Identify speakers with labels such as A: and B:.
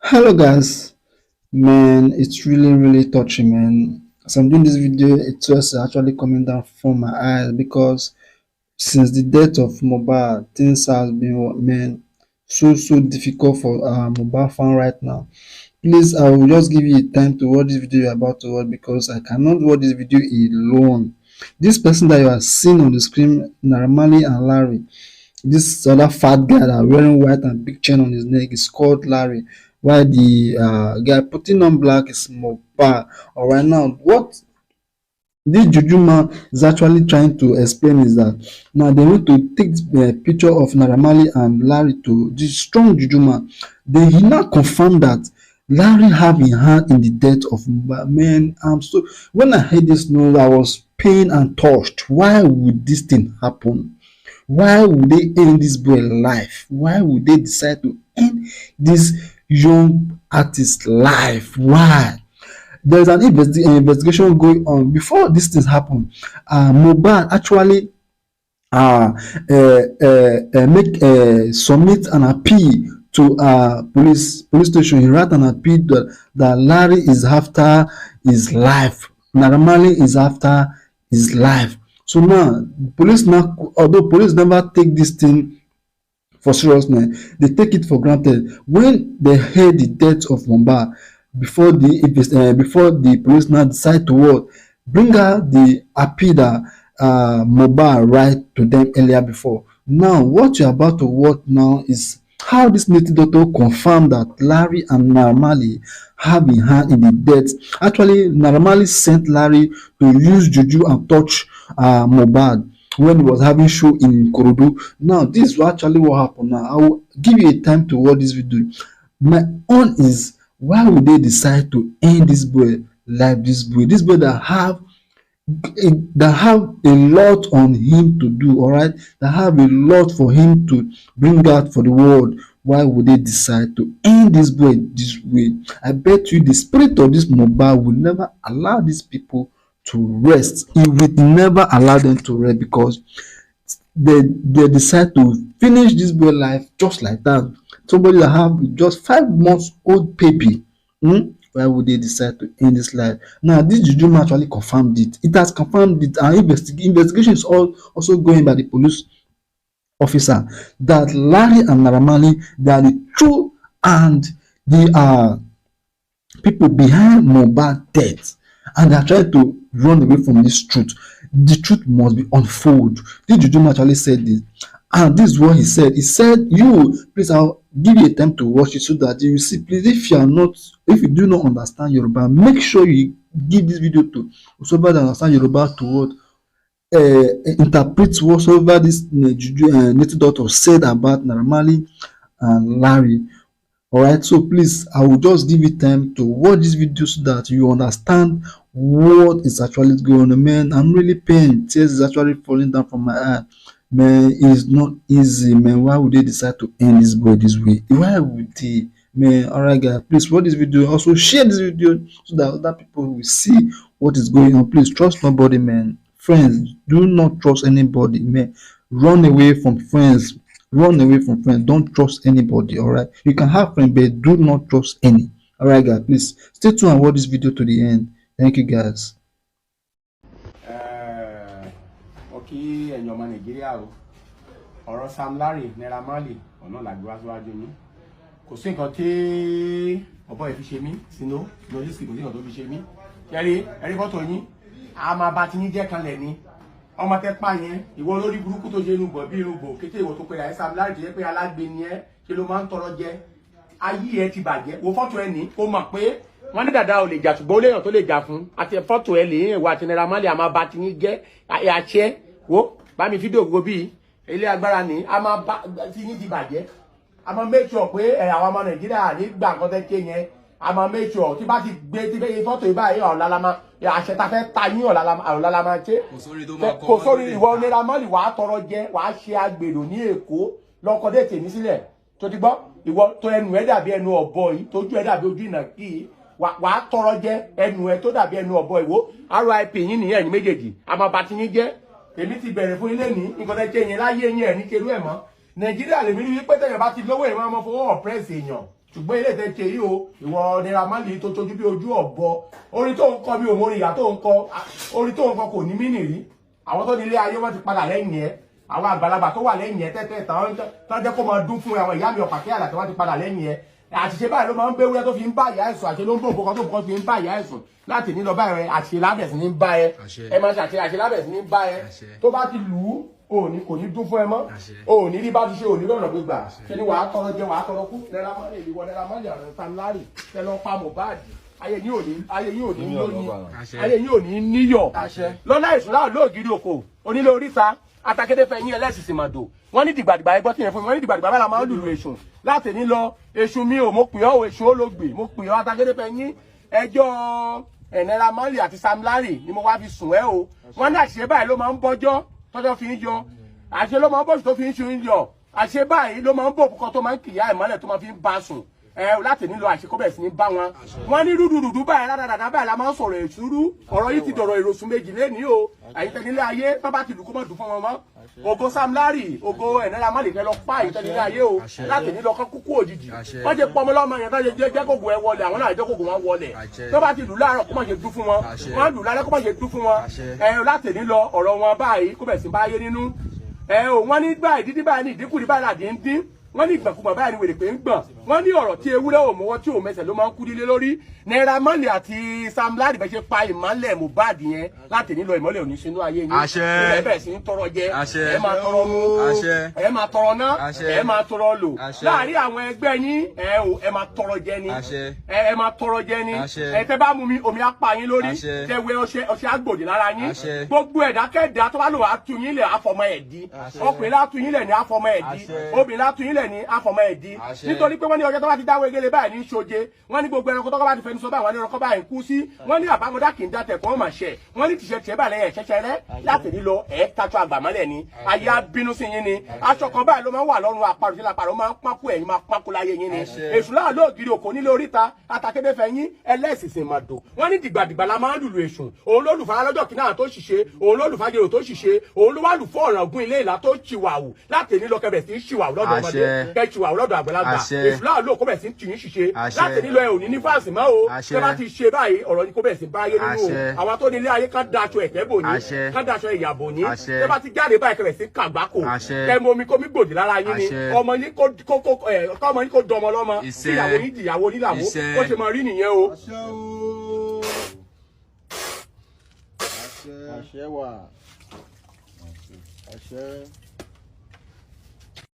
A: Hello guys, man, it's really touching, man. As I'm doing this video, it's just actually coming down from my eyes because since the death of Mohbad, things has been, man, so difficult for Mohbad fan right now. Please, I will just give you a time to watch this video you're about to watch because I cannot watch this video alone. This person that you are seeing on the screen, Marley and Larry, this other fat guy that wearing white and big chain on his neck is called Larry, while the guy putting on black is Mohbad. All right, now what this juju man is actually trying to explain is that now they want to take the picture of Naira and Larry to this strong juju man. Then he now confirmed that Larry have a hand in the death of Mohbad. Man, I'm so when I heard this news, I was pained and touched. Why would this thing happen? Why would they end this boy life? Why would they decide to end this young artist's life? Why? There's an investigation going on. Before these things happen, Mohbad actually make submit an appeal to police station. He write an appeal that Larry is after his life. Naira is after his life. So now police now, although police never take this thing for seriousness, they take it for granted. When they heard the death of Mohbad, before the police now decide to what bring out the appeal that Mohbad write to them earlier before. Now what you're about to watch now is how this native doctor confirmed that Larry and Naira have a hand in the death. Actually, Naira sent Larry to use juju and touch Mohbad when he was having show in Korodu. Now, this is actually what happened. Now, I will give you a time to watch this video. My own is why would they decide to end this boy like this boy? This boy that have a lot on him to do, all right, that have a lot for him to bring out for the world. Why would they decide to end this boy this way? I bet you the spirit of this Mohbad will never allow these people to rest. It will never allow them to rest because they decide to finish this boy life just like that. Somebody that have just 5 months old baby. Why would they decide to end this life? Now, this juju man actually confirmed it. It has confirmed it. And investigation is also going by the police officer that Larry and Naira they are the true and the people behind Mohbad death, and they are trying to run away from this truth. The truth must be unfold. This juju man actually said this, and this is what he said. He said, "You please, I'll give you a time to watch it so that you see. Please, if you do not understand Yoruba, make sure you give this video to somebody that understand Yoruba to what interpret whatsoever this native doctor said about Naira and Larry." All right, so please, I will just give you time to watch this video so that you understand what is actually going on. Man, I'm really pained. Tears is actually falling down from my eye. Man, it's not easy, man. Why would they decide to end this boy this way? Why would they? Man, all right, guys, please watch this video. Also, share this video so that other people will see what is going on. Please trust nobody, man. Friends, do not trust anybody, man. Run away from friends. Run away from friends. Don't trust anybody. All right, you can have friends, but do not trust any. All right, guys, please stay tuned and watch this video to the end. Thank you, guys.
B: Kí ẹ̀yin ọmọ Nàìjíríà o, ọ̀rọ̀ Sam Larry Naira Marley ọ̀nà làgbé wá síwájú yín. Kò sí nǹkan tí ọ̀bọ yìí fi ṣe mí sínú lọ́jísìkì, kò sí nǹkan tó fi ṣe mí. Ẹ̀rí fọ́tò yín, a máa bá ti yín jẹ́ kanlẹ̀ ni. Ọmọ tẹ́ pa yẹn, ìwọ lórí burúkú tó ṣe inú bọ̀ bí irun bò, kété ìwọ tó pe ra Sam Larry tó yẹ pé alágbe ni ẹ́, ṣe ló máa ń tọrọ jẹ. Ayé ẹ ti bàjẹ́, wo fọ́tò ẹ ní, kó mọ̀ pé wọ́n ní dàda ò lè jà ṣùgbọ́n ó léèyàn tó lè jà fún. Àti fọ́tò ẹ lè wà àti Naira Marley a máa bá ti yín jẹ́ àṣẹ. Wo bá mi fídíò gbogbo bí ilé agbára ni a máa bá tí yín ti bàjẹ́, a máa make sure pé àwọn ọmọ Nàìjíríà ní gbà nǹkan tẹ́ ké yẹn, a máa make sure tí bá ti gbé tí bẹ́ẹ̀ fọ́tò ìbáyé ọ̀làlámà àṣẹ ta fẹ́ ta yín ọ̀làlámà ṣe kò sórí ìwọ Naira Marley wàá tọrọ jẹ, wàá ṣe agbèrò ní Èkó lọ́kọ̀dé tèmi sílẹ̀ tó ti gbọ́. Ìwọ tó ẹnu ẹ dàbí ẹnu ọ̀bọ yìí, tójú ẹ dàbí ojú ìnàkí, wàá tọrọ jẹ ẹnu ẹ tó dàbí ẹnu ọ̀bọ ìwọ RIP yín nìyẹn ẹ̀yin méjèèjì, a máa bá ti yín jẹ́. Èmi ti bẹ̀rẹ̀ fún ilé ní nǹkan tẹ́ yẹn láyé yẹn ní kerú ẹ̀ mọ́. Nàìjíríà lèmi rí wípé tẹ̀yàn bá ti lówó èèyàn máa fowó ọ̀pẹ́ẹ̀sì èèyàn, ṣùgbọ́n ilé tẹ̀ ṣe yìí o ìwọ Naira Marley tó tójú bí ojú ọ̀bọ orin tó ń kọ bí òmòrin ìyá tó ń kọ orin tó ń kọ kò ní mí nìrí àwọn tó ní ilé ayé wọn ti padà lẹ́yìn ẹ̀ àwọn àgbàlagbà tó wà lẹ́yìn ẹ̀ tẹ́tẹ́ tán jẹ́ kó máa dún fún àwọn ìyá mi ọ̀pá kí àlàtí wọn ti padà lẹ́yìn ẹ̀ àṣìṣe báyìí ló máa ń béwúrẹ́ tó fi ń bá ìyá ẹ̀sùn àṣẹ ló ń bò nǹkan tó nǹkan fi ń bá ìyá ẹ̀sùn láti ní lọ báyìí àṣẹ lábẹ̀ sí ní bá ẹ máa ṣàṣẹ àṣẹ lábẹ̀ sí ní bá ẹ tó bá ti lù ú òní kò ní dún fún ẹ mọ́ òní rí bá ti ṣe òní lọ́nà gbígbà ṣe ni wàá tọrọ jẹ wàá tọrọ kú Naira Marley ìwọ Naira Marley àrùn Sam Lary tẹ lọ pa Mohbad ayé yín ò ní lóyún ayé yín ò ní níyọ̀ lọ́nà ìṣúná lóògiri òkò onílé oríta atakédé fẹ́ yín ẹlẹ́sìsì màdò wọ́n ní dìgbàdìgbà ẹgbọ́ tí yẹn fún mi wọ́n ní dìgbàdìgbà bẹ́ẹ̀ la máa ń lùlù èṣù láti ní lọ èṣù mi ò mo pè ọ́ èṣù olóògbé mo pè ọ́ atakédé fẹ́ yín ẹjọ́ Naira Marley àti Sam Lary ni mo wá fi sùn ẹ́ o wọ́n ní àṣìṣe báyìí ló máa ń bọ́jọ́ tọ́jọ́ fi ń yọ àṣìṣe ló máa ń bọ́jọ́ tó fi ń ṣu ń yọ àṣìṣe báyìí ló máa ń bò kan tó máa ń kìyà ìmọ́lẹ̀ tó máa fi ń bá sùn láti nílò àṣekó bẹ̀rẹ̀ sí ní bá wọn ní rúdurùdu báyìí rádàdàdà báyìí la máa ń sọ̀rọ̀ èṣúrú ọ̀rọ̀ yìí ti dọ̀rọ̀ ìrosùn méjì lẹ́ni o àyíntẹ́nílé ayé bá bá ti lù kó mọ̀ dùn fún wọn mọ́ ògo Sam Lary ògo Naira Marley fẹ́ lọ pa àyíntẹ́nílé ayé o láti nílò ọkọ̀ kúkú òjijì wọ́n jẹ́ pọmọ lọ́mọ yẹn tó jẹ́ kókò ẹ wọlé àwọn náà jẹ́ kókò wọn wọlé tó bá ti lù láàárọ̀ kó má ṣe dún fún wọn wọ́n lù lálẹ́ kó má ṣe dún fún wọn láti nílò ọ̀rọ̀ wọn báyìí kó bẹ̀ sí báyé nínú wọ́n ní báyìí dídí báyìí ní ìdínkù ní báyìí làdí ń dín wọ́n ní ìgbàkúgbà báyìí ni wèrè pé ń gbọ̀n wọ́n ní ọ̀rọ̀ tí ewúrẹ́ ò mọ́wọ́ tí ò mẹsẹ̀ ló máa ń kú lílé lórí Naira Marley àti Sam Lary bẹ́ẹ̀ ṣe pa ìmọ́lẹ̀ Mohbad yẹn láti nílò ìmọ́lẹ̀ òní sínú ayé yín ilẹ̀ bẹ́ẹ̀ sì ń tọrọ jẹ ẹ máa tọrọ mú ẹ máa tọrọ ná ẹ máa tọrọ lò láàárín àwọn ẹgbẹ́ yín ẹ máa tọrọ jẹ ni ẹ máa tọrọ jẹ ni tẹ bá mú mi omi á pa yín lórí tẹ wẹ ọṣẹ àgbòdì lára yín gbogbo ẹ̀dákẹ́dá tó bá lò wá tu yín lẹ̀ àfọmọ ẹ̀ di ọkùnrin látú yín lẹ̀ ní àfọmọ ẹ̀ di obìnrin látú yín lẹ̀ ní àfọmọ ẹ̀ di nítorí pé wọ́n ní ọjọ́ tó bá ti dáwọ́ egéle báyìí ní ṣoje wọ́n ní gbogbo ẹranko tó bá ti fẹnu sọ báyìí wọ́n ní ẹranko báyìí kú sí wọ́n ní àbámọ́dá kì í dá tẹ̀kọ́ ọmọ ṣẹ̀ wọ́n ní tìṣẹ́ tiẹ̀ báyìí ẹ̀ṣẹ̀ṣẹ̀ rẹ láti nílò ẹ̀ tàtú àgbàmọ́lẹ̀ ni ayé abínú sí yín ni aṣọ kan báyìí ló máa ń wà lọ́rùn àparò sílẹ̀ àparò máa ń pákó ẹ̀yìn máa pákó láyé yín ni èṣù láà lóògiri òkò nílé oríta atakédé fẹ́ yín ẹlẹ́sìsìn màdò wọ́n ní dìgbàdìgbà la máa ń lùlù èṣù òun ló lùfà lọ́jọ́ kìnnà tó ṣìṣe òun ló lùfà gèrò tó ṣìṣe òun ló wà lù fún ọ̀ràngún ilé ìlà tó ṣìwàwù láti nílò kẹbẹ̀ sí ṣìwàwù lọ́dọ̀ ọmọdé kẹ ṣìwàwù lọ́dọ̀ àgbàlagbà èṣù láà ló kó bẹ̀ sí tì yín ṣìṣe láti nílò ẹ òní ní fáàsì mọ́ o tẹ bá ti ṣe báyìí ọ̀rọ̀ yìí kó bẹ̀ sí báyé nínú o àwọn tó nílé ayé ká daṣọ ẹ̀tẹ́ bò ní ká daṣọ ìyàbò ní tẹ bá ti jáde báyìí kẹbẹ̀ sí kàgbákò kẹ mọ omi kó mi gbòdì lára yín ni ọmọ yín kó dọmọ lọ́mọ ìyàwó yín dìyàwó nílàwó ó ṣe máa rí nìyẹn o.
C: Àṣẹ wà. Àṣẹ.